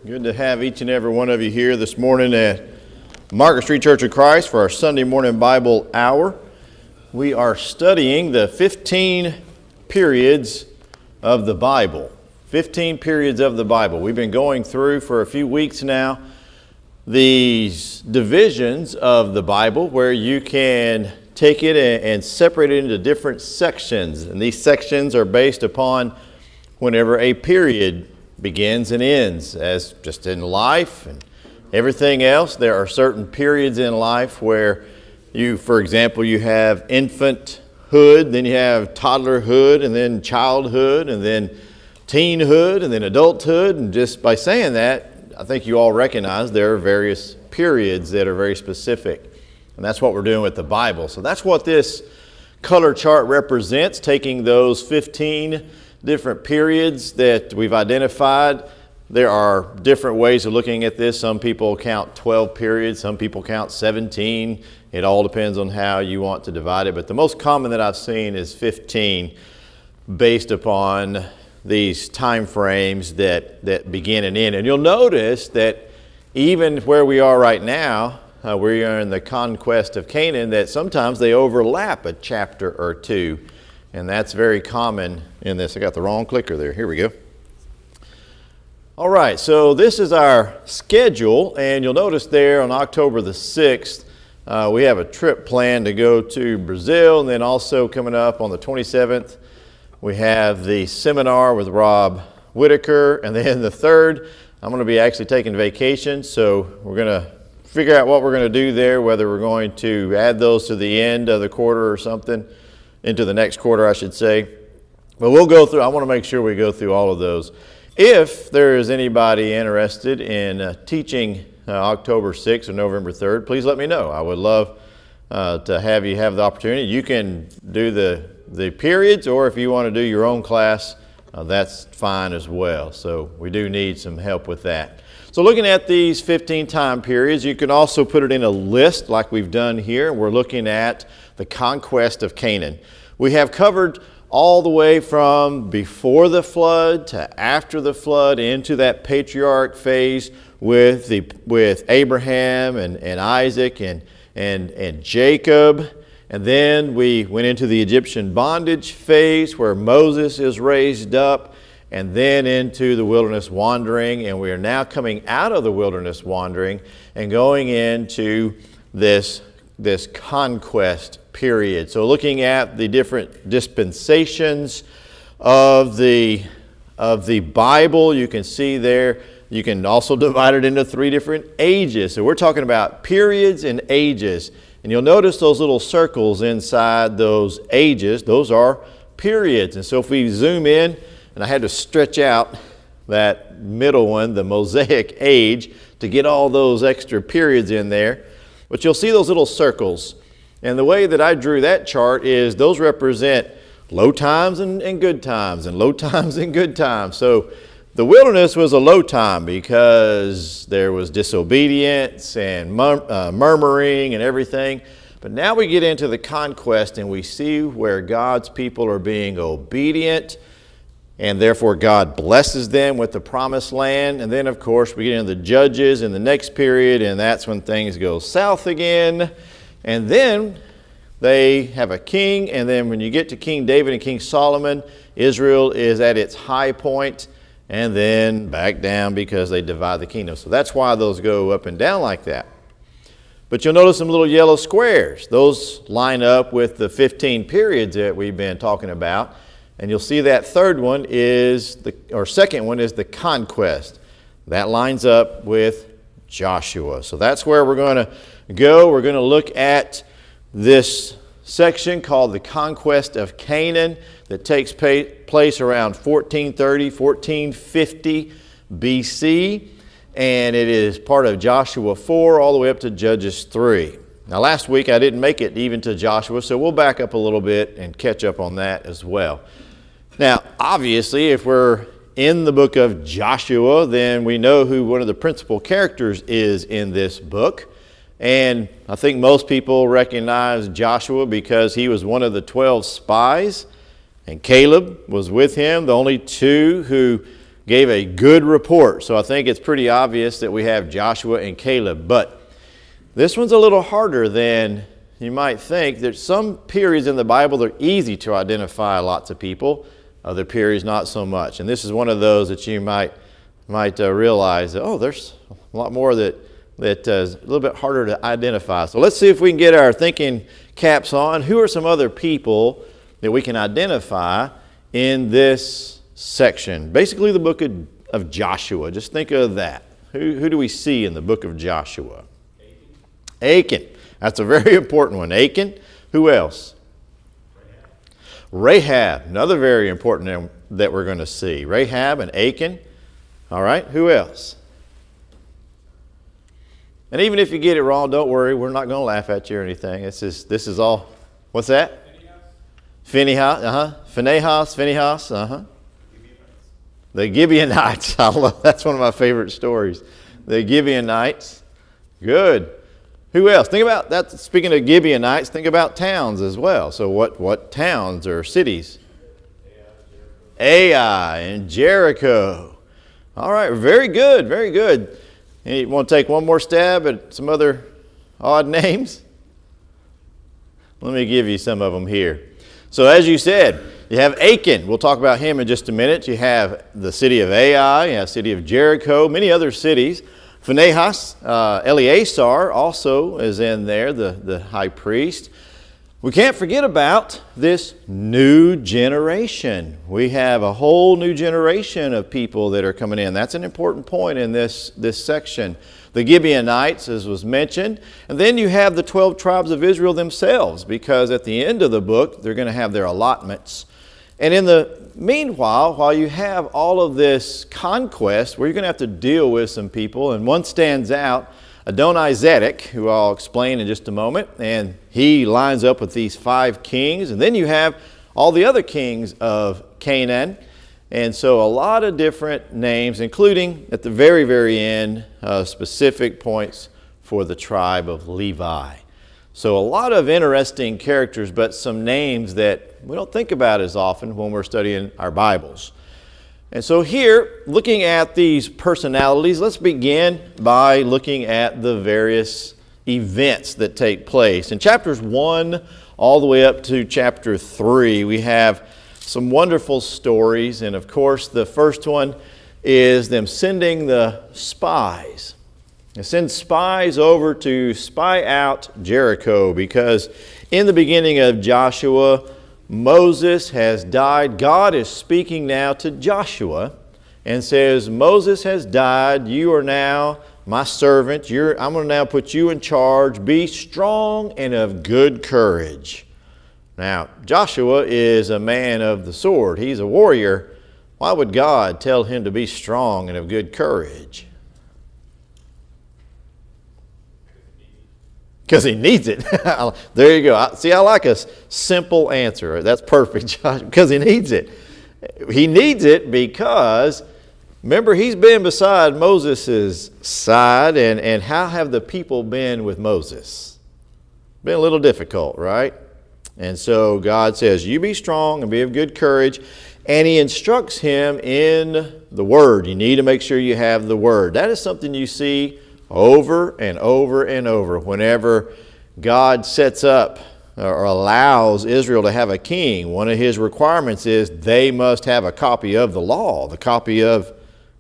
Good to have each and every one of you here this morning at Market Street Church of Christ for our Sunday morning Bible hour. We are studying the 15 periods of the Bible. 15 periods of the Bible. We've been going through for a few weeks now these divisions of the Bible where you can take it and separate it into different sections. And these sections are based upon whenever a period begins and ends, as just in life and everything else. There are certain periods in life where for example, you have infanthood, then you have toddlerhood, and then childhood, and then teenhood, and then adulthood. And just by saying that, I think you all recognize there are various periods that are very specific. And that's what we're doing with the Bible. So that's what this color chart represents, taking those 15 different periods that we've identified. There are different ways of looking at this. Some people count 12 periods, some people count 17. It all depends on how you want to divide it. But the most common that I've seen is 15 based upon these time frames that begin and end. And you'll notice that even where we are right now, we are in the conquest of Canaan, that sometimes they overlap a chapter or two. And that's very common in this. I got the wrong clicker there. Here we go. All right, so this is our schedule, and you'll notice there on October the 6th, we have a trip planned to go to Brazil, and then also coming up on the 27th, we have the seminar with Rob Whitaker, and then the 3rd, I'm going to be actually taking vacation, so we're going to figure out what we're going to do there, whether we're going to add those to the end of the quarter or something, into the next quarter, I should say. But we'll go through, I want to make sure we go through all of those. If there is anybody interested in teaching October 6th or November 3rd, please let me know. I would love to have you have the opportunity. You can do the periods, or if you want to do your own class, that's fine as well. So we do need some help with that. So looking at these 15 time periods, you can also put it in a list like we've done here. We're looking at the conquest of Canaan. We have covered all the way from before the flood to after the flood into that patriarch phase with Abraham and Isaac and Jacob. And then we went into the Egyptian bondage phase where Moses is raised up, and then into the wilderness wandering. And we are now coming out of the wilderness wandering and going into this conquest period. So looking at the different dispensations of the Bible, you can see there, you can also divide it into 3 different ages. So we're talking about periods and ages. And you'll notice those little circles inside those ages, those are periods. And so if we zoom in, and I had to stretch out that middle one, the Mosaic age, to get all those extra periods in there. But you'll see those little circles. And the way that I drew that chart is those represent low times and good times, and low times and good times. So the wilderness was a low time because there was disobedience and murmuring and everything. But now we get into the conquest and we see where God's people are being obedient, and therefore God blesses them with the promised land. And then of course we get into the Judges in the next period, and that's when things go south again. And then they have a king, and then when you get to King David and King Solomon, Israel is at its high point, and then back down because they divide the kingdom. So that's why those go up and down like that. But you'll notice some little yellow squares. Those line up with the 15 periods that we've been talking about. And you'll see that second one is the conquest. That lines up with Joshua. So that's where we're going to go. We're going to look at this section called the conquest of Canaan that takes place around 1430, 1450 BC. And it is part of Joshua 4 all the way up to Judges 3. Now last week I didn't make it even to Joshua, so we'll back up a little bit and catch up on that as well. Now obviously if we're in the book of Joshua, then we know who one of the principal characters is in this book. And I think most people recognize Joshua because he was one of the 12 spies, and Caleb was with him, the only two who gave a good report. So I think it's pretty obvious that we have Joshua and Caleb. But this one's a little harder than you might think. There's some periods in the Bible that are easy to identify lots of people. Other periods not so much. And this is one of those that you might realize that, oh, there's a lot more that is a little bit harder to identify. So let's see if we can get our thinking caps on. Who are some other people that we can identify in this section? Basically the book of Joshua. Just think of that. Who do we see in the book of Joshua? Achan. That's a very important one. Achan. Who else? Rahab. Another very important name that we're going to see. Rahab and Achan. All right. Who else? And even if you get it wrong, don't worry. We're not going to laugh at you or anything. This is all. What's that? Phinehas. Phinehas. The Gibeonites. That's one of my favorite stories. The Gibeonites. Good. Who else? Think about that. Speaking of Gibeonites, think about towns as well. So what towns or cities? Ai and Jericho. All right, very good, very good. You want to take one more stab at some other odd names? Let me give you some of them here. So as you said, you have Achan. We'll talk about him in just a minute. You have the city of Ai, you have the city of Jericho, many other cities. Phinehas, Eleazar also is in there, the high priest. We can't forget about this new generation. We have a whole new generation of people that are coming in. That's an important point in this section. The Gibeonites, as was mentioned. And then you have the 12 tribes of Israel themselves, because at the end of the book, they're going to have their allotments. And in the meanwhile, while you have all of this conquest, where you're going to have to deal with some people, and one stands out, Adonizedek, who I'll explain in just a moment, and he lines up with these 5 kings, and then you have all the other kings of Canaan, and so a lot of different names, including at the very, very end, specific points for the tribe of Levi. So a lot of interesting characters, but some names that we don't think about as often when we're studying our Bibles. And so here, looking at these personalities, let's begin by looking at the various events that take place. In chapters 1 all the way up to chapter 3, we have some wonderful stories. And of course, the first one is them sending the spies. They send spies over to spy out Jericho, because in the beginning of Joshua, Moses has died. God is speaking now to Joshua and says, Moses has died. You are now my servant. I'm going to now put you in charge. Be strong and of good courage. Now, Joshua is a man of the sword. He's a warrior. Why would God tell him to be strong and of good courage? Because he needs it. There you go. See, I like a simple answer. That's perfect, Josh. Because he needs it. He needs it because, remember, he's been beside Moses' side. And how have the people been with Moses? Been a little difficult, right? And so God says, you be strong and be of good courage. And he instructs him in the Word. You need to make sure you have the Word. That is something you see over and over and over whenever God sets up or allows Israel to have a king. One of his requirements is they must have a copy of the law, the copy of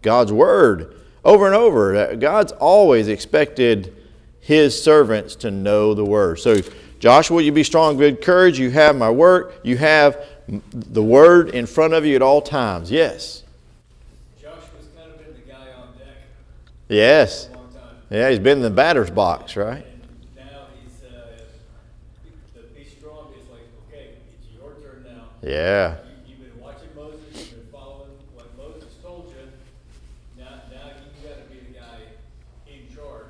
God's Word. Over and over, God's always expected his servants to know the Word. So, Joshua, you be strong, good courage. You have my word. You have the Word in front of you at all times. Yes? Joshua's kind of been the guy on deck. Yes. Yeah, he's been in the batter's box, right? And now he's the be strong is like, okay, it's your turn now. Yeah. You've been watching Moses, you've been following what Moses told you. Now you got to be the guy in charge.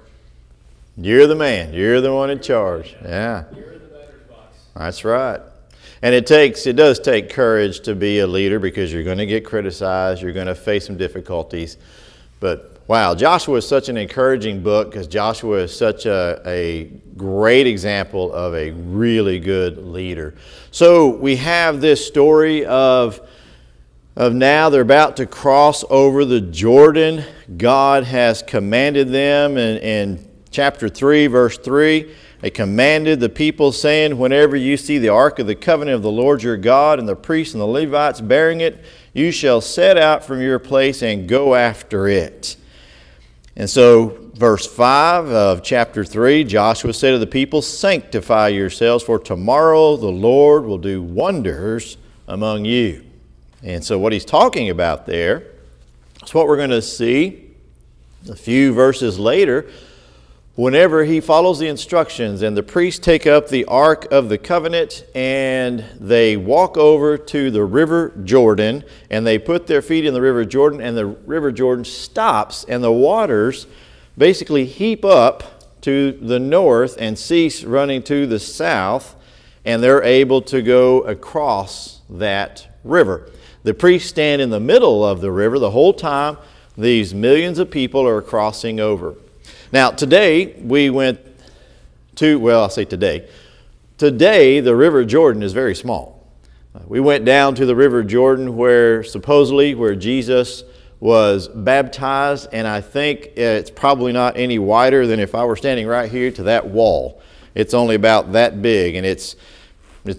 You're the man. You're the one in charge. Yeah. You're in the batter's box. That's right. And it does take courage to be a leader, because you're going to get criticized. You're going to face some difficulties. But wow, Joshua is such an encouraging book, because Joshua is such a great example of a really good leader. So we have this story of of now they're about to cross over the Jordan. God has commanded them in chapter 3, verse 3. They commanded the people, saying, whenever you see the ark of the covenant of the Lord your God and the priests and the Levites bearing it, you shall set out from your place and go after it. And so, verse 5 of chapter 3, Joshua said to the people, sanctify yourselves, for tomorrow the Lord will do wonders among you. And so what he's talking about there is what we're going to see a few verses later. Whenever he follows the instructions and the priests take up the Ark of the Covenant and they walk over to the River Jordan and they put their feet in the River Jordan, and the River Jordan stops and the waters basically heap up to the north and cease running to the south, and they're able to go across that river. The priests stand in the middle of the river the whole time these millions of people are crossing over. Now, today, we went to, well, I'll say today. Today, the River Jordan is very small. We went down to the River Jordan where Jesus was baptized, and I think it's probably not any wider than if I were standing right here to that wall. It's only about that big, and it's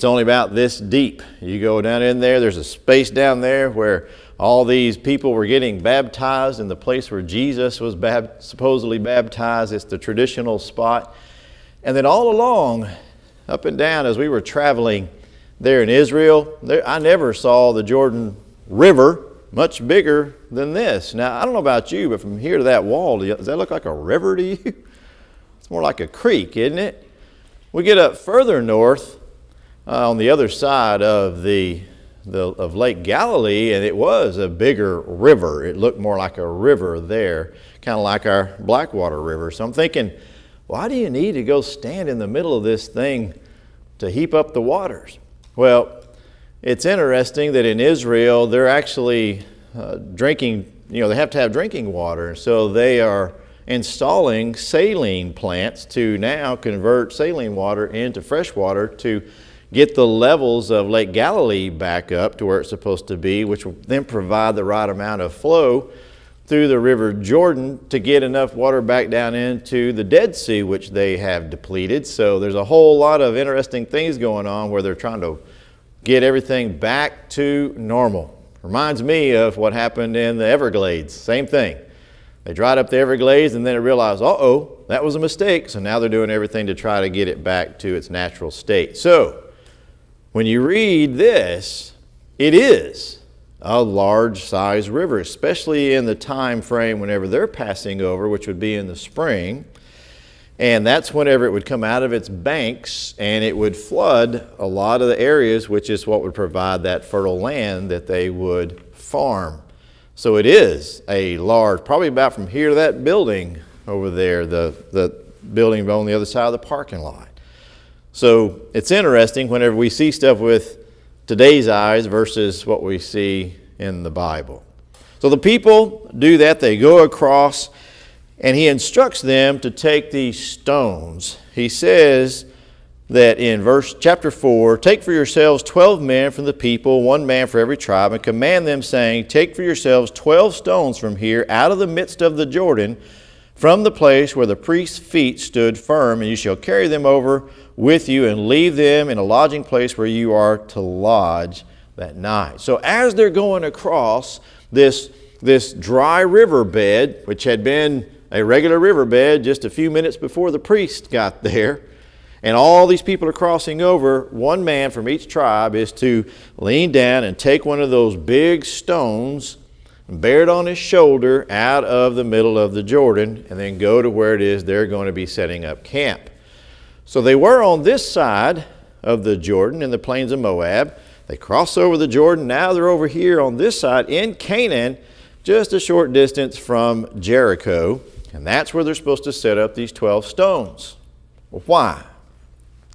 only about this deep. You go down in there, there's a space down there where all these people were getting baptized in the place where Jesus was supposedly baptized. It's the traditional spot. And then all along, up and down, as we were traveling there in Israel, I never saw the Jordan River much bigger than this. Now, I don't know about you, but from here to that wall, does that look like a river to you? It's more like a creek, isn't it? We get up further north on the other side of of Lake Galilee, and it was a bigger river. It looked more like a river there, kind of like our Blackwater River. So I'm thinking, why do you need to go stand in the middle of this thing to heap up the waters? Well, it's interesting that in Israel, they're actually drinking, they have to have drinking water. So they are installing saline plants to now convert saline water into fresh water to get the levels of Lake Galilee back up to where it's supposed to be, which will then provide the right amount of flow through the River Jordan to get enough water back down into the Dead Sea, which they have depleted. So there's a whole lot of interesting things going on where they're trying to get everything back to normal. Reminds me of what happened in the Everglades. Same thing. They dried up the Everglades and then they realized, uh-oh, that was a mistake. So now they're doing everything to try to get it back to its natural state. So when you read this, it is a large size river, especially in the time frame whenever they're passing over, which would be in the spring. And that's whenever it would come out of its banks and it would flood a lot of the areas, which is what would provide that fertile land that they would farm. So it is a large, probably about from here to that building over there, the building on the other side of the parking lot. So it's interesting whenever we see stuff with today's eyes versus what we see in the Bible. So the people do that. They go across, and he instructs them to take these stones. He says that in chapter 4, take for yourselves 12 men from the people, 1 man for every tribe, and command them, saying, take for yourselves 12 stones from here out of the midst of the Jordan, from the place where the priest's feet stood firm, and you shall carry them over with you and leave them in a lodging place where you are to lodge that night. So as they're going across this dry riverbed, which had been a regular riverbed just a few minutes before the priest got there, and all these people are crossing over, 1 man from each tribe is to lean down and take one of those big stones and bear it on his shoulder out of the middle of the Jordan, and then go to where it is they're going to be setting up camp. So they were on this side of the Jordan in the plains of Moab. They cross over the Jordan. Now they're over here on this side in Canaan, just a short distance from Jericho. And that's where they're supposed to set up these 12 stones. Well, why?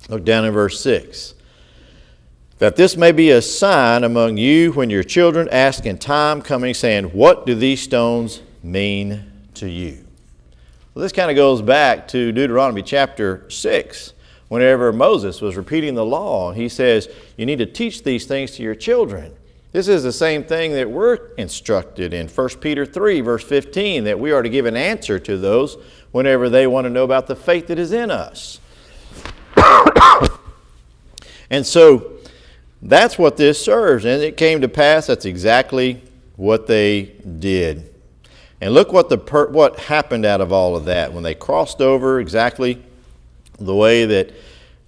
Look down in verse 6. That this may be a sign among you when your children ask in time coming, saying, what do these stones mean to you? Well, this kind of goes back to Deuteronomy chapter 6. Whenever Moses was repeating the law, he says, you need to teach these things to your children. This is the same thing that we're instructed in 1 Peter 3, verse 15, that we are to give an answer to those whenever they want to know about the faith that is in us. And so that's what this serves. And it came to pass, that's exactly what they did. And look what happened out of all of that. When they crossed over exactly the way that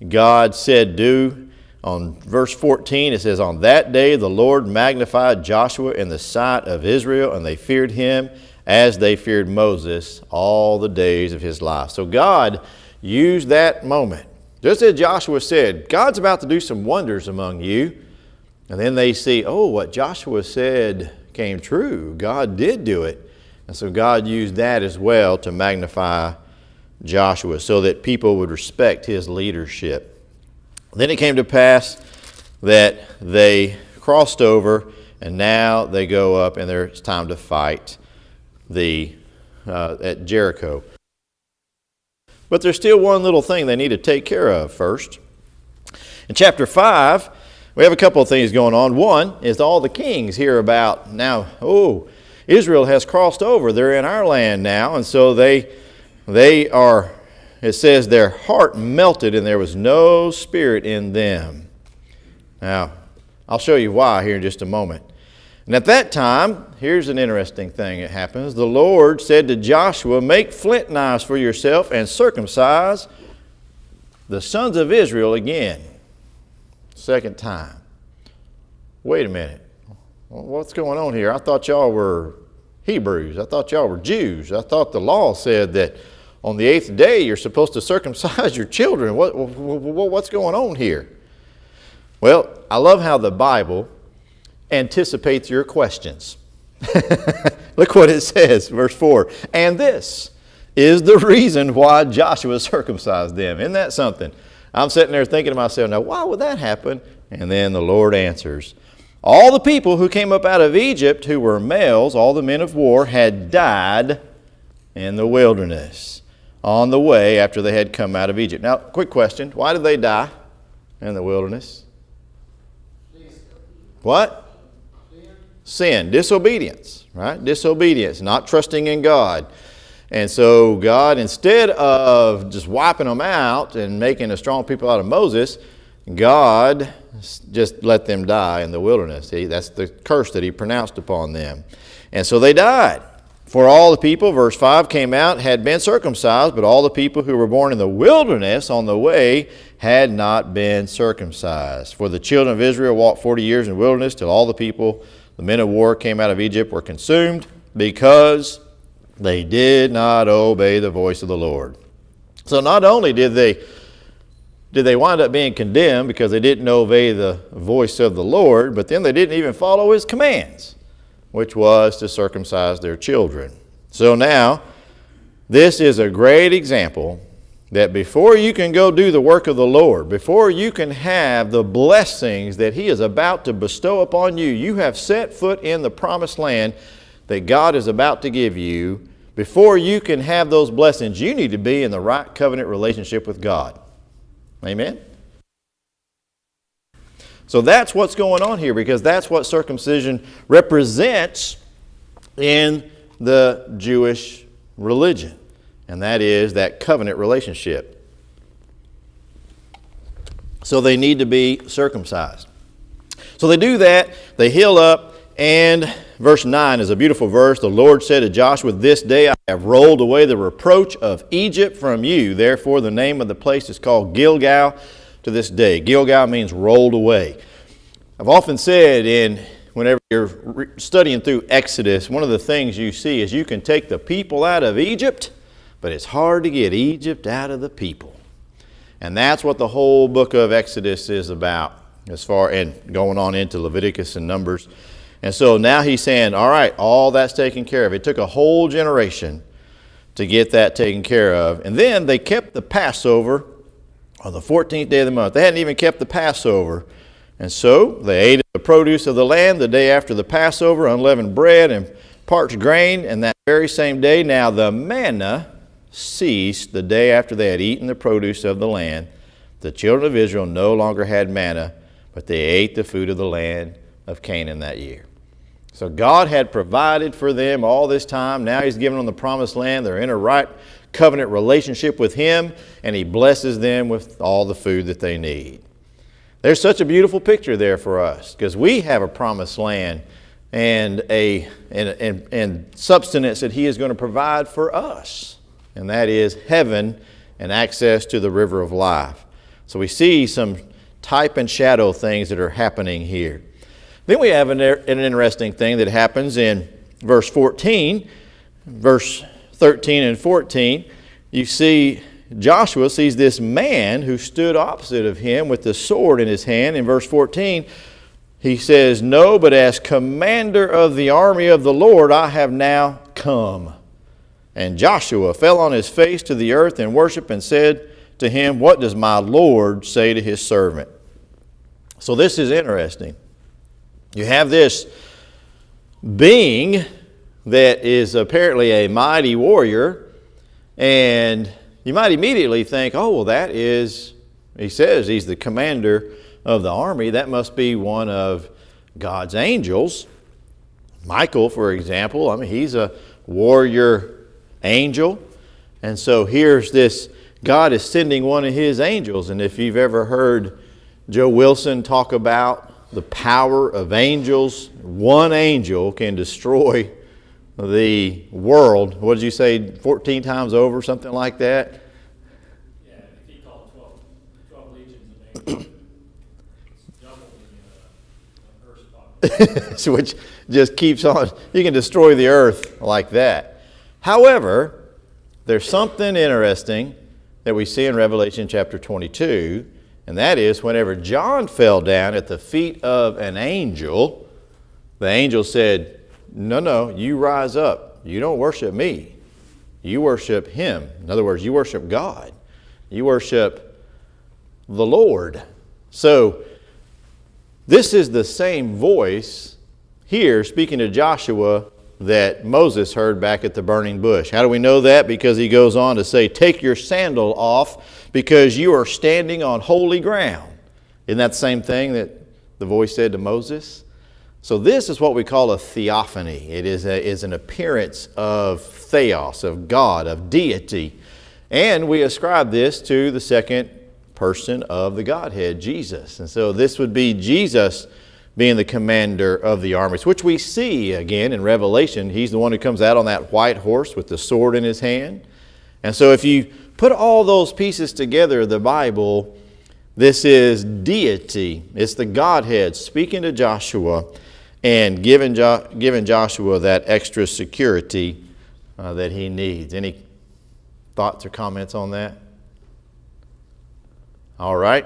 God said do, on verse 14 it says, "On that day the Lord magnified Joshua in the sight of Israel, and they feared him as they feared Moses all the days of his life." So God used that moment. Just as Joshua said, God's about to do some wonders among you. And then they see, oh, what Joshua said came true. God did do it. And so God used that as well to magnify Joshua so that people would respect his leadership. Then it came to pass that they crossed over, and now they go up and it's time to fight at Jericho. But there's still one little thing they need to take care of first. In chapter 5, we have a couple of things going on. One is all the kings hear about now, Israel has crossed over. They're in our land now. And so they are, it says, their heart melted and there was no spirit in them. Now, I'll show you why here in just a moment. And at that time, here's an interesting thing that happens. The Lord said to Joshua, "Make flint knives for yourself and circumcise the sons of Israel again." Second time. Wait a minute. What's going on here? I thought y'all were Hebrews. I thought y'all were Jews. I thought the law said that on the 8th day you're supposed to circumcise your children. What's going on here? Well, I love how the Bible anticipates your questions. Look what it says, verse 4. "And this is the reason why Joshua circumcised them." Isn't that something? I'm sitting there thinking to myself, now why would that happen? And then the Lord answers, "All the people who came up out of Egypt who were males, all the men of war, had died in the wilderness on the way after they had come out of Egypt." Now, quick question. Why did they die in the wilderness? What? Sin, disobedience, right? Disobedience, not trusting in God. And so God, instead of just wiping them out and making a strong people out of Moses, God just let them die in the wilderness. That's the curse that he pronounced upon them. And so they died. "For all the people," verse 5, "came out, had been circumcised, but all the people who were born in the wilderness on the way had not been circumcised. For the children of Israel walked 40 years in the wilderness till all the people, the men of war, came out of Egypt, were consumed because they did not obey the voice of the Lord." So not only did they wind up being condemned because they didn't obey the voice of the Lord, but then they didn't even follow his commands, which was to circumcise their children. So now, this is a great example that before you can go do the work of the Lord, before you can have the blessings that he is about to bestow upon you, you have set foot in the promised land that God is about to give you. Before you can have those blessings, you need to be in the right covenant relationship with God. Amen? So that's what's going on here, because that's what circumcision represents in the Jewish religion. And that is that covenant relationship. So they need to be circumcised. So they do that, they heal up, and verse 9 is a beautiful verse. "The Lord said to Joshua, this day I have rolled away the reproach of Egypt from you. Therefore the name of the place is called Gilgal to this day." Gilgal means rolled away. I've often said whenever you're studying through Exodus, one of the things you see is you can take the people out of Egypt, but it's hard to get Egypt out of the people. And that's what the whole book of Exodus is about, and going on into Leviticus and Numbers. And so now he's saying, all right, all that's taken care of. It took a whole generation to get that taken care of. And then they kept the Passover on the 14th day of the month. They hadn't even kept the Passover. And so they ate the produce of the land the day after the Passover, unleavened bread and parched grain. And that very same day, now the manna ceased the day after they had eaten the produce of the land. The children of Israel no longer had manna, but they ate the food of the land of Canaan that year. So God had provided for them all this time. Now He's given them the promised land. They're in a right covenant relationship with Him, and He blesses them with all the food that they need. There's such a beautiful picture there for us, because we have a promised land and substance that He is going to provide for us, and that is heaven and access to the river of life. So we see some type and shadow things that are happening here. Then we have an interesting thing that happens in verse 14, verse 13 and 14. You see Joshua sees this man who stood opposite of him with the sword in his hand. In verse 14, he says, "No, but as commander of the army of the Lord, I have now come." And Joshua fell on his face to the earth and worshiped and said to him, "What does my Lord say to his servant?" So this is interesting. You have this being that is apparently a mighty warrior, and you might immediately think, oh, well, that is, he says he's the commander of the army. That must be one of God's angels. Michael, for example, I mean, he's a warrior angel. And so here's this, God is sending one of His angels. And if you've ever heard Joe Wilson talk about the power of angels, one angel can destroy the world. What did you say, 14 times over, something like that? Yeah, if he called 12 legions of angels, it's double the Earth's population. Which just keeps on. You can destroy the earth like that. However, there's something interesting that we see in Revelation chapter 22, and that is whenever John fell down at the feet of an angel, the angel said, no, you rise up. You don't worship me. You worship Him. In other words, you worship God. You worship the Lord. So this is the same voice here speaking to Joshua that Moses heard back at the burning bush. How do we know that? Because he goes on to say, "Take your sandal off, because you are standing on holy ground." Isn't that the same thing that the voice said to Moses? So this is what we call a theophany. It is an appearance of theos, of God, of deity. And we ascribe this to the second person of the Godhead, Jesus. And so this would be Jesus being the commander of the armies, which we see again in Revelation. He's the one who comes out on that white horse with the sword in his hand. And so if you put all those pieces together, the Bible, this is deity. It's the Godhead speaking to Joshua and giving Joshua that extra security that he needs. Any thoughts or comments on that? All right.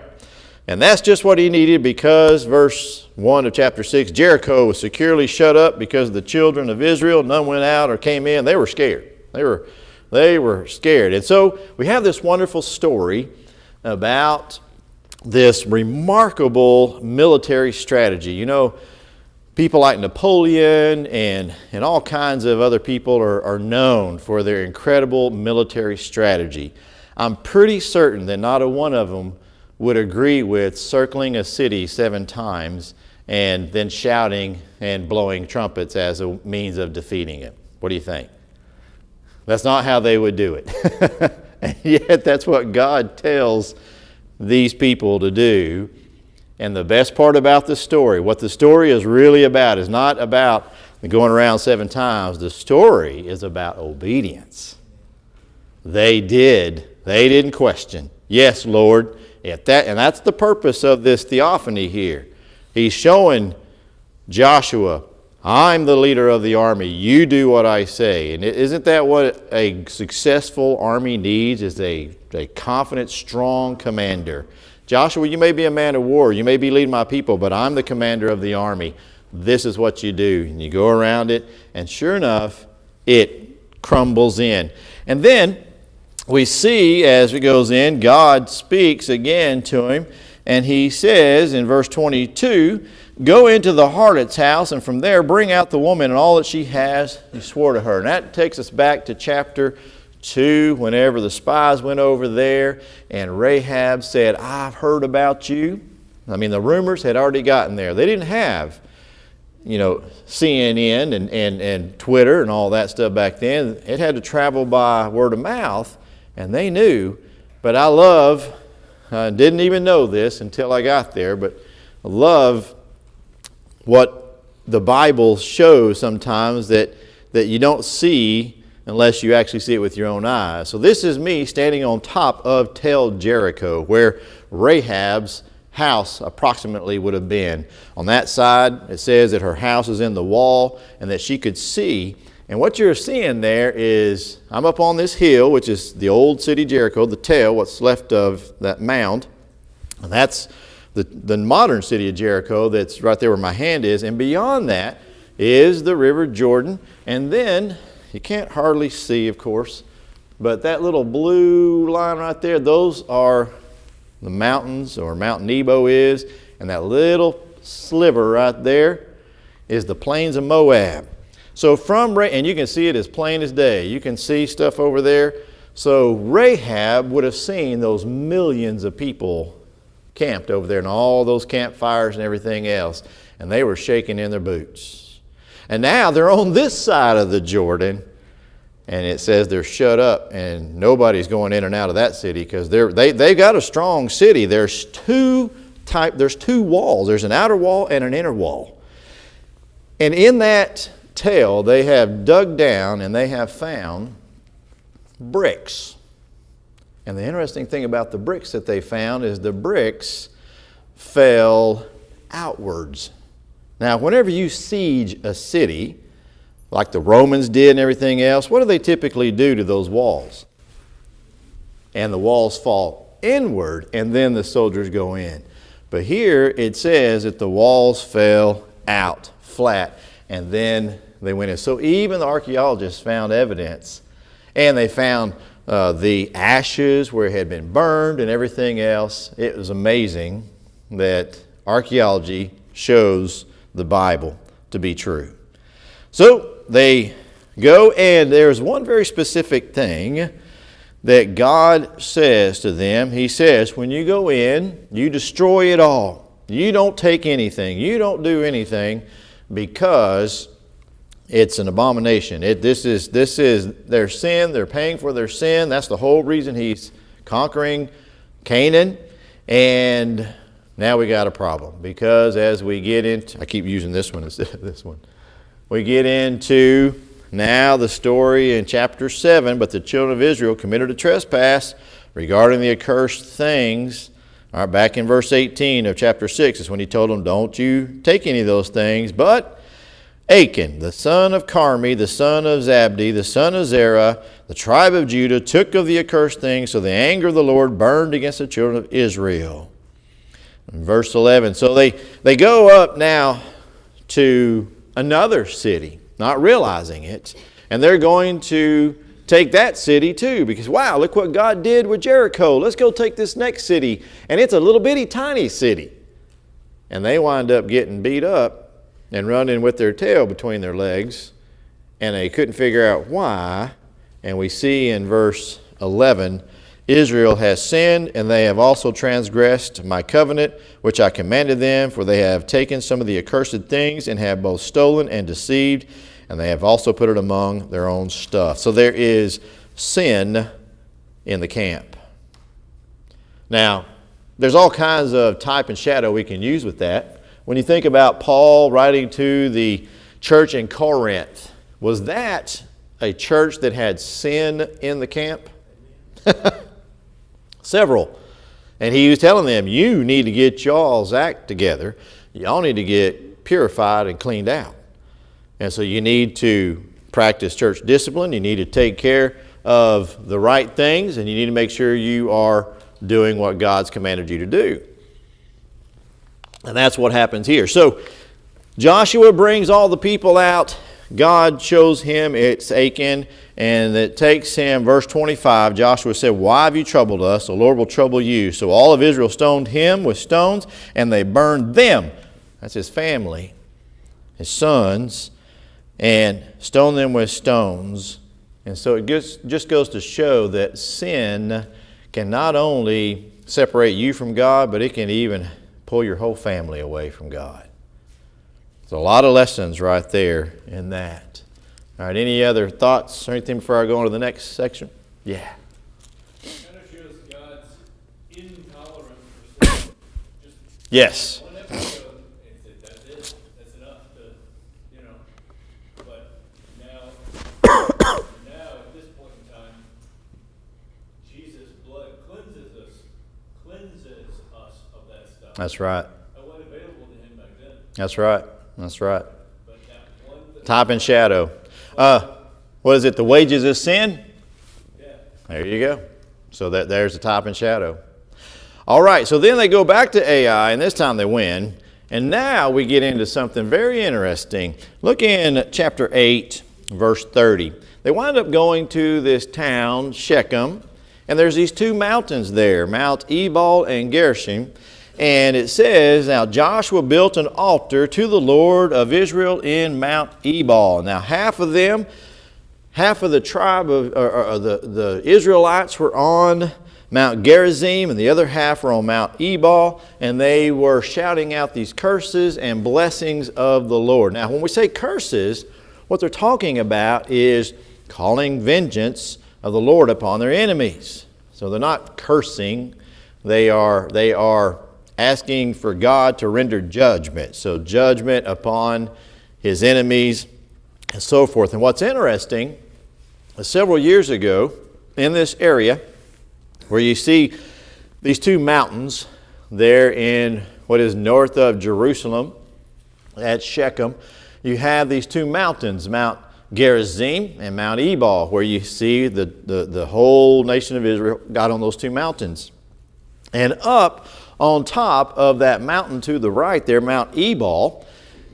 And that's just what he needed, because verse 1 of chapter 6, Jericho was securely shut up because of the children of Israel. None went out or came in. They were scared. They were scared. And so we have this wonderful story about this remarkable military strategy. You know, people like Napoleon and all kinds of other people are known for their incredible military strategy. I'm pretty certain that not a one of them would agree with circling a city 7 times and then shouting and blowing trumpets as a means of defeating it. What do you think? That's not how they would do it. And yet that's what God tells these people to do. And the best part about the story, what the story is really about, is not about going around 7 times. The story is about obedience. They didn't question. Yes, Lord. And that's the purpose of this theophany here. He's showing Joshua, I'm the leader of the army. You do what I say. And isn't that what a successful army needs, is a confident, strong commander? Joshua, you may be a man of war. You may be leading my people, but I'm the commander of the army. This is what you do. And you go around it, and sure enough, it crumbles in. And then we see, as it goes in, God speaks again to him, and he says in verse 22, "Go into the harlot's house, and from there bring out the woman and all that she has." He swore to her. And that takes us back to chapter 2, whenever the spies went over there, and Rahab said, "I've heard about you." I mean, the rumors had already gotten there. They didn't have CNN and Twitter and all that stuff back then. It had to travel by word of mouth, and they knew. But I didn't even know this until I got there, but I love what the Bible shows sometimes that you don't see unless you actually see it with your own eyes. So this is me standing on top of Tel Jericho, where Rahab's house approximately would have been. On that side, it says that her house is in the wall and that she could see. And what you're seeing there is, I'm up on this hill, which is the old city Jericho, the Tel, what's left of that mound. And that's the modern city of Jericho that's right there where my hand is. And beyond that is the River Jordan. And then, you can't hardly see, of course, but that little blue line right there, those are the mountains, or Mount Nebo is, and that little sliver right there is the plains of Moab. So and you can see it as plain as day. You can see stuff over there. So Rahab would have seen those millions of people camped over there and all those campfires and everything else, and they were shaking in their boots. And now they're on this side of the Jordan, and it says they're shut up and nobody's going in and out of that city because they've got a strong city. There's two walls. There's an outer wall and an inner wall. And in that Tel, they have dug down and they have found bricks. And the interesting thing about the bricks that they found is the bricks fell outwards. Now, whenever you siege a city, like the Romans did and everything else, what do they typically do to those walls? And the walls fall inward, and then the soldiers go in. But here it says that the walls fell out flat, and then they went in. So even the archaeologists found evidence, and they found the ashes where it had been burned and everything else. It was amazing that archaeology shows the Bible to be true. So they go, and there's one very specific thing that God says to them. He says, when you go in, you destroy it all. You don't take anything. You don't do anything, because it's an abomination. This is their sin. They're paying for their sin. That's the whole reason he's conquering Canaan. And now we got a problem, because as we get into, I keep using this one instead of this one. We get into now the story in chapter 7, but the children of Israel committed a trespass regarding the accursed things. All right, back in verse 18 of chapter 6 is when he told them, don't you take any of those things. But Achan, the son of Carmi, the son of Zabdi, the son of Zerah, the tribe of Judah, took of the accursed things, so the anger of the Lord burned against the children of Israel. In verse 11, so they go up now to another city, not realizing it, and they're going to take that city too, because wow, look what God did with Jericho. Let's go take this next city, and it's a little bitty tiny city. And they wind up getting beat up and running with their tail between their legs, and they couldn't figure out why. And we see in verse 11, Israel has sinned, and they have also transgressed my covenant, which I commanded them, for they have taken some of the accursed things, and have both stolen and deceived, and they have also put it among their own stuff. So there is sin in the camp. Now, there's all kinds of type and shadow we can use with that. When you think about Paul writing to the church in Corinth, was that a church that had sin in the camp? Several. And he was telling them, you need to get y'all's act together. Y'all need to get purified and cleaned out. And so you need to practice church discipline. You need to take care of the right things, and you need to make sure you are doing what God's commanded you to do. And that's what happens here. So Joshua brings all the people out. God shows him it's Achan, and it takes him, verse 25, Joshua said, why have you troubled us? The Lord will trouble you. So all of Israel stoned him with stones, and they burned them. That's his family, his sons, and stoned them with stones. And so it just goes to show that sin can not only separate you from God, but it can even pull your whole family away from God. So a lot of lessons right there in that. All right, any other thoughts or anything before I go on to the next section? Yeah. Kind of shows God's intolerance for sin. Just Yes. one episode, and he said, that's it. That's enough to, you know. But now, at this point in time, Jesus' blood cleanses us of that stuff. That's right. That wasn't available to him back then. That's right. That's right. But that one Type and shadow. What is it? The wages of sin? yeah. There you go. So there's the type and shadow. All right, so then they go back to Ai, and this time they win. And now we get into something very interesting. Look in chapter 8, verse 30. They wind up going to this town, Shechem, and there's these two mountains there, Mount Ebal and Gershom. And it says, now Joshua built an altar to the Lord of Israel in Mount Ebal. Now half of the tribe of the Israelites were on Mount Gerizim, and the other half were on Mount Ebal, and they were shouting out these curses and blessings of the Lord. Now when we say curses, what they're talking about is calling vengeance of the Lord upon their enemies. So they're not cursing, they are asking for God to render judgment. So judgment upon his enemies and so forth. And what's interesting, several years ago in this area where you see these two mountains there in what is north of Jerusalem at Shechem, you have these two mountains, Mount Gerizim and Mount Ebal, where you see the whole nation of Israel got on those two mountains. And up on top of that mountain to the right there, Mount Ebal,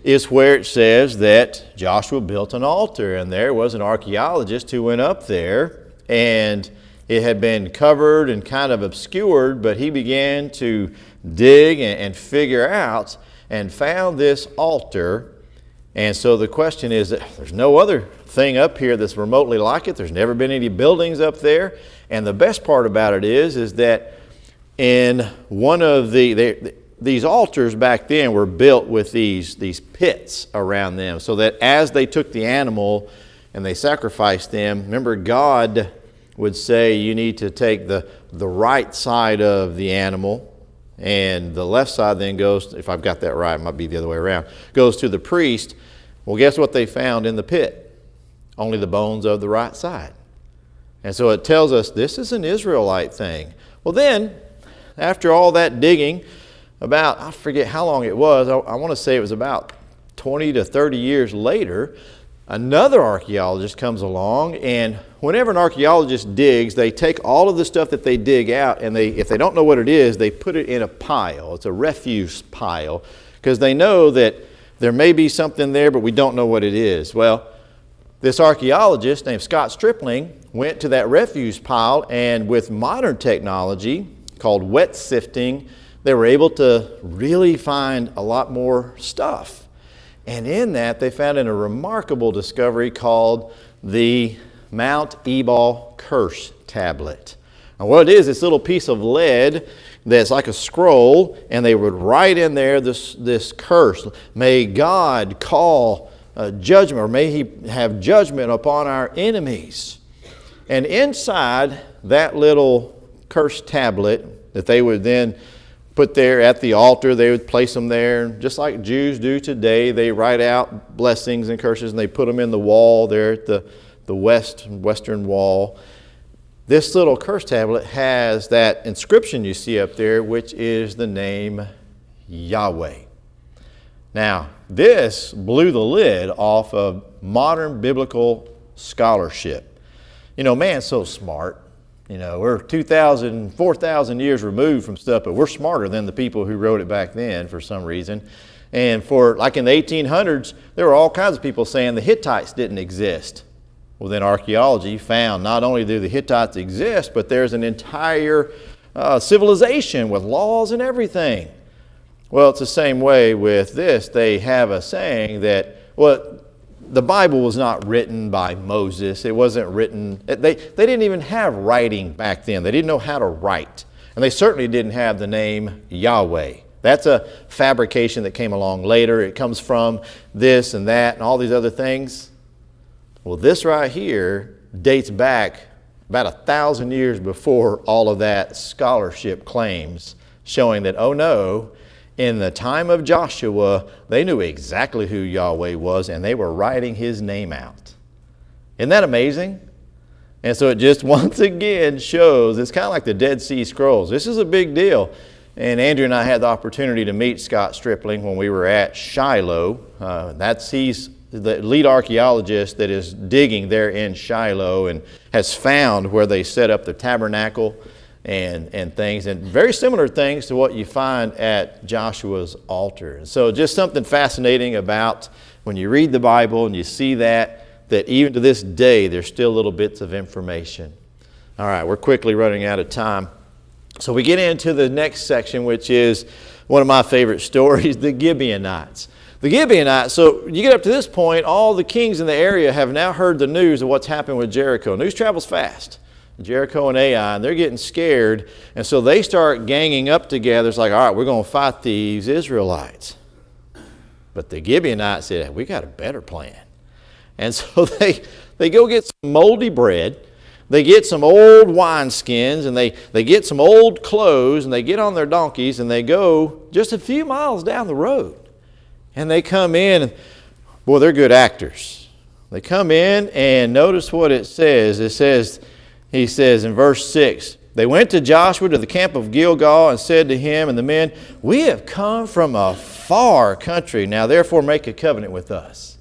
is where it says that Joshua built an altar. And there was an archaeologist who went up there, and it had been covered and kind of obscured, but he began to dig and figure out and found this altar. And so the question is that there's no other thing up here that's remotely like it. There's never been any buildings up there. And the best part about it is that in one of these altars back then were built with these pits around them, so that as they took the animal and they sacrificed them, remember God would say you need to take the right side of the animal, and the left side then goes, if I've got that right, it might be the other way around, goes to the priest. Well, guess what they found in the pit? Only the bones of the right side. And so it tells us this is an Israelite thing. Well then, after all that digging, about, I forget how long it was, I want to say it was about 20 to 30 years later, another archaeologist comes along, and whenever an archaeologist digs, they take all of the stuff that they dig out, and if they don't know what it is, they put it in a pile. It's a refuse pile, because they know that there may be something there, but we don't know what it is. Well, this archaeologist named Scott Stripling went to that refuse pile, and with modern technology called wet sifting, they were able to really find a lot more stuff. And in that, they found a remarkable discovery called the Mount Ebal curse tablet. And what it is, this little piece of lead that's like a scroll, and they would write in there this curse. May God call judgment, or may he have judgment upon our enemies. And inside that little curse tablet that they would then put there at the altar, they would place them there, just like Jews do today. They write out blessings and curses, and they put them in the wall there at the western wall. This little curse tablet has that inscription you see up there, which is the name Yahweh. Now, this blew the lid off of modern biblical scholarship. You know, man's so smart. You know, we're 2,000, 4,000 years removed from stuff, but we're smarter than the people who wrote it back then for some reason. And like in the 1800s, there were all kinds of people saying the Hittites didn't exist. Well, then archaeology found not only do the Hittites exist, but there's an entire civilization with laws and everything. Well, it's the same way with this. They have a saying that, well, the Bible was not written by Moses. It wasn't written, they didn't even have writing back then. They didn't know how to write. And they certainly didn't have the name Yahweh That's a fabrication that came along later. It comes from this and that and all these other things. Well, this right here dates back about 1,000 years before all of that scholarship claims, showing that, oh no, in the time of Joshua, they knew exactly who Yahweh was, and they were writing his name out. Isn't that amazing? And so it just once again shows, it's kind of like the Dead Sea Scrolls. This is a big deal. And Andrew and I had the opportunity to meet Scott Stripling when we were at Shiloh. He's the lead archaeologist that is digging there in Shiloh and has found where they set up the tabernacle and things, and very similar things to what you find at Joshua's altar. And so just something fascinating about when you read the Bible and you see that even to this day, there's still little bits of information. All right, we're quickly running out of time. So we get into the next section, which is one of my favorite stories, the Gibeonites. The Gibeonites, so you get up to this point, all the kings in the area have now heard the news of what's happened with Jericho. News travels fast. Jericho and Ai, and they're getting scared, and so they start ganging up together. It's like, all right, we're going to fight these Israelites. But the Gibeonites said, we got a better plan. And so they go get some moldy bread, they get some old wineskins, and they get some old clothes, and they get on their donkeys, and they go just a few miles down the road. And they come in, and boy, they're good actors. They come in, and notice what it says. He says in verse 6, they went to Joshua to the camp of Gilgal and said to him and the men, we have come from a far country. Now therefore make a covenant with us.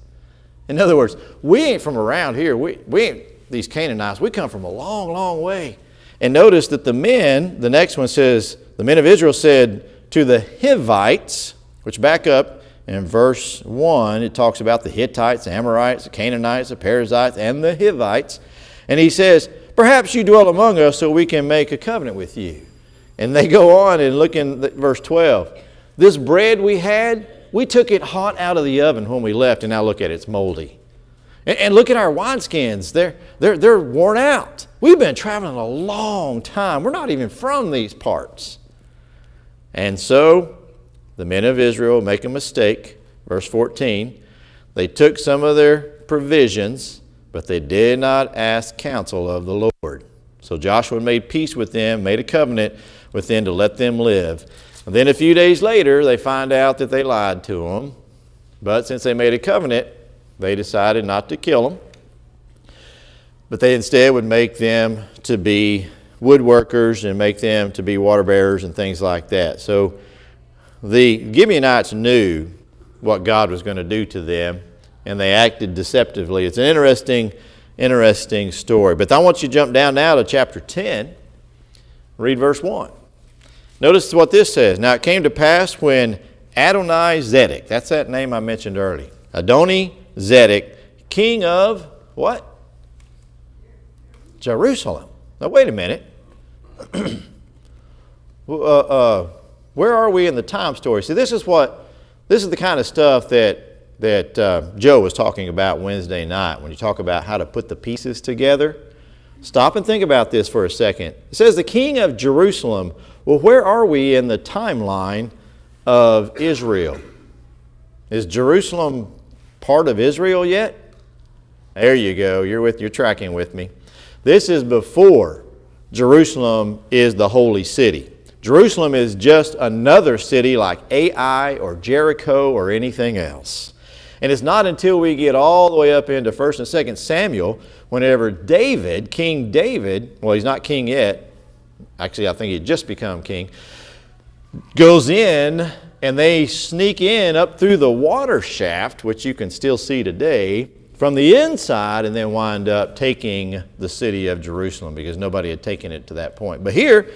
In other words, we ain't from around here. We ain't these Canaanites. We come from a long, long way. And notice that the next one says, the men of Israel said to the Hivites, which back up in verse 1, it talks about the Hittites, the Amorites, the Canaanites, the Perizzites, and the Hivites. And he says, perhaps you dwell among us so we can make a covenant with you. And they go on and look in verse 12. This bread we had, we took it hot out of the oven when we left, and now look at it, it's moldy. And look at our wineskins. They're worn out. We've been traveling a long time. We're not even from these parts. And so the men of Israel make a mistake. Verse 14, they took some of their provisions, but they did not ask counsel of the Lord. So Joshua made peace with them, made a covenant with them to let them live. And then a few days later, they find out that they lied to them. But since they made a covenant, they decided not to kill them. But they instead would make them to be woodworkers and make them to be water bearers and things like that. So the Gibeonites knew what God was going to do to them, and they acted deceptively. It's an interesting story. But I want you to jump down now to chapter 10. Read verse 1. Notice what this says. Now it came to pass when Adoni-Zedek, that's that name I mentioned earlier, Adoni-Zedek, king of what? Jerusalem. Now wait a minute. Where are we in the time story? See, this is the kind of stuff that Joe was talking about Wednesday night when you talk about how to put the pieces together. Stop and think about this for a second. It says the king of Jerusalem. Well, where are we in the timeline of Israel? Is Jerusalem part of Israel yet? There you go. You're tracking with me. This is before Jerusalem is the holy city. Jerusalem is just another city like Ai or Jericho or anything else. And it's not until we get all the way up into 1 and 2 Samuel, whenever David, King David, well, he's not king yet. Actually, I think he'd just become king, goes in and they sneak in up through the water shaft, which you can still see today, from the inside, and then wind up taking the city of Jerusalem because nobody had taken it to that point. But here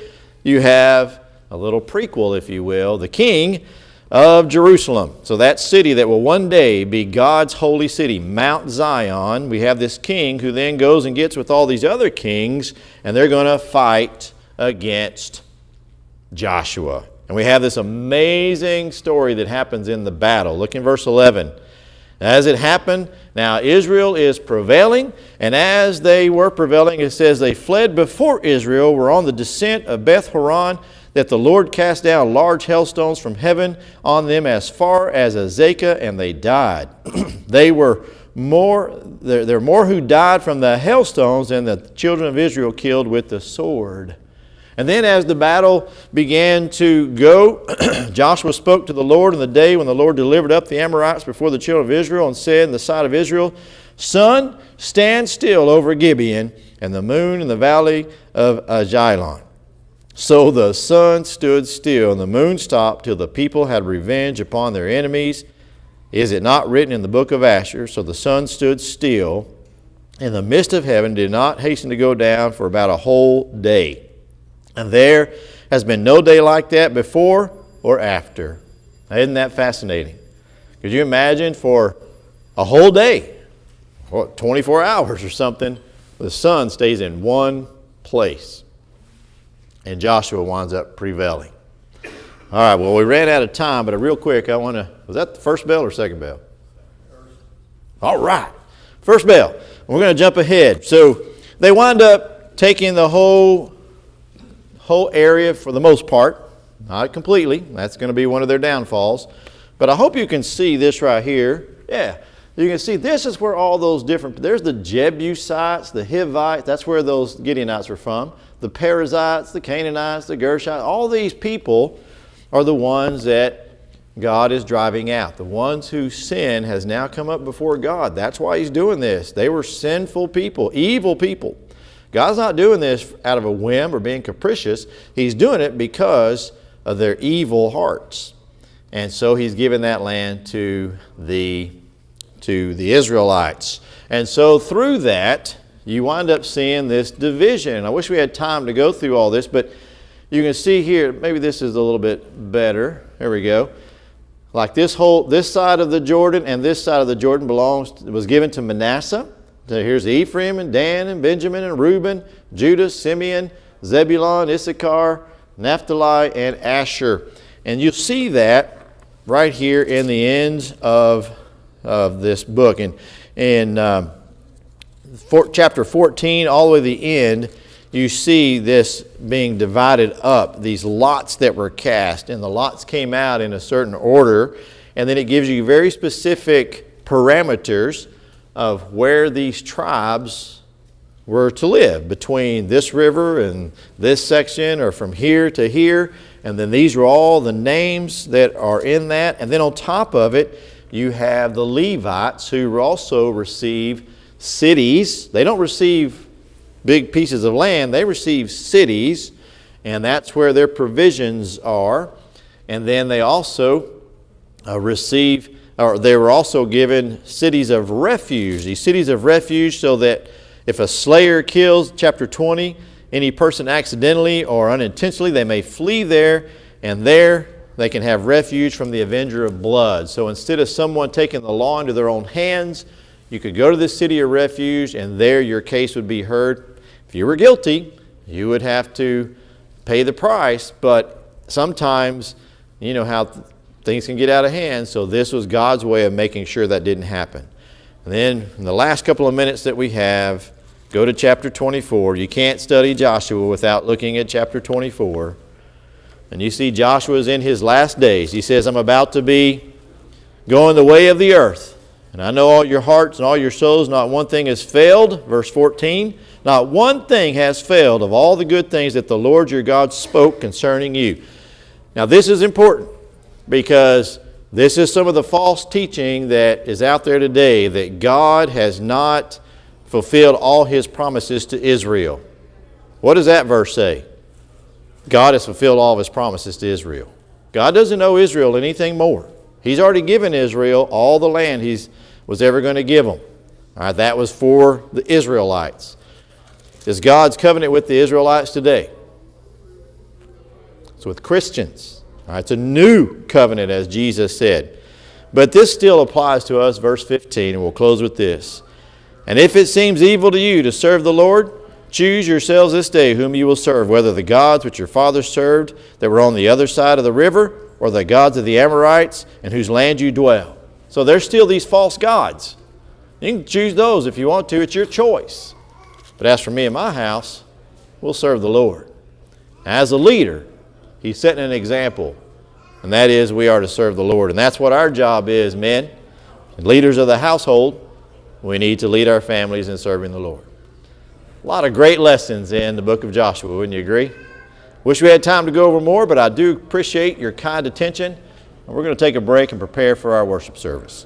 you have a little prequel, if you will, the king of Jerusalem. So that city that will one day be God's holy city, Mount Zion. We have this king who then goes and gets with all these other kings, and they're going to fight against Joshua. And we have this amazing story that happens in the battle. Look in verse 11. As it happened, now Israel is prevailing, and as they were prevailing, it says they fled before Israel, were on the descent of Beth Horon, that the Lord cast down large hailstones from heaven on them as far as Azekah, and they died. There are more who died from the hailstones than the children of Israel killed with the sword. And then as the battle began to go, Joshua spoke to the Lord in the day when the Lord delivered up the Amorites before the children of Israel, and said in the sight of Israel, Sun, stand still over Gibeon, and the moon in the valley of Ajalon. So the sun stood still, and the moon stopped, till the people had revenge upon their enemies. Is it not written in the book of Asher? So the sun stood still in the midst of heaven, did not hasten to go down for about a whole day. And there has been no day like that before or after. Now, isn't that fascinating? Could you imagine for a whole day, or 24 hours or something, the sun stays in one place, and Joshua winds up prevailing. All right, well, we ran out of time, but real quick, was that the first bell or second bell? All right, first bell. We're going to jump ahead. So they wind up taking the whole area for the most part, not completely. That's going to be one of their downfalls. But I hope you can see this right here. Yeah, you can see this is where all those different, there's the Jebusites, the Hivites, that's where those Gideonites were from. The Perizzites, the Canaanites, the Gershites, all these people are the ones that God is driving out. The ones whose sin has now come up before God. That's why He's doing this. They were sinful people, evil people. God's not doing this out of a whim or being capricious. He's doing it because of their evil hearts. And so He's given that land to the Israelites. And so through that, you wind up seeing this division. I wish we had time to go through all this, but you can see here, maybe this is a little bit better. There we go. Like this side of the Jordan and this side of the Jordan was given to Manasseh. So here's Ephraim and Dan and Benjamin and Reuben, Judah, Simeon, Zebulun, Issachar, Naphtali, and Asher. And you'll see that right here in the ends of this book. In chapter 14, all the way to the end, you see this being divided up, these lots that were cast, and the lots came out in a certain order, and then it gives you very specific parameters of where these tribes were to live, between this river and this section, or from here to here, and then these are all the names that are in that, and then on top of it, you have the Levites who also receive cities. They don't receive big pieces of land, they receive cities, and that's where their provisions are. And then they also they were also given cities of refuge. These cities of refuge, so that if a slayer kills, chapter 20, any person accidentally or unintentionally, they may flee there, and there they can have refuge from the avenger of blood. So instead of someone taking the law into their own hands, you could go to this city of refuge, and there your case would be heard. If you were guilty, you would have to pay the price, but sometimes, you know how things can get out of hand, so this was God's way of making sure that didn't happen. And then in the last couple of minutes that we have, go to chapter 24. You can't study Joshua without looking at chapter 24. And you see Joshua's in his last days. He says, I'm about to be going the way of the earth. And I know all your hearts and all your souls, not one thing has failed. Verse 14, not one thing has failed of all the good things that the Lord your God spoke concerning you. Now this is important, because this is some of the false teaching that is out there today, that God has not fulfilled all His promises to Israel. What does that verse say? God has fulfilled all of His promises to Israel. God doesn't owe Israel anything more. He's already given Israel all the land He was ever going to give them. All right, that was for the Israelites. Is God's covenant with the Israelites today? It's with Christians. All right, it's a new covenant, as Jesus said. But this still applies to us, verse 15, and we'll close with this. And if it seems evil to you to serve the Lord, choose yourselves this day whom you will serve, whether the gods which your fathers served that were on the other side of the river, or the gods of the Amorites in whose land you dwell. So there's still these false gods. You can choose those if you want to. It's your choice. But as for me and my house, we'll serve the Lord. As a leader, he's setting an example, and that is we are to serve the Lord. And that's what our job is, men. Leaders of the household, we need to lead our families in serving the Lord. A lot of great lessons in the book of Joshua, wouldn't you agree? Wish we had time to go over more, but I do appreciate your kind attention. And we're going to take a break and prepare for our worship service.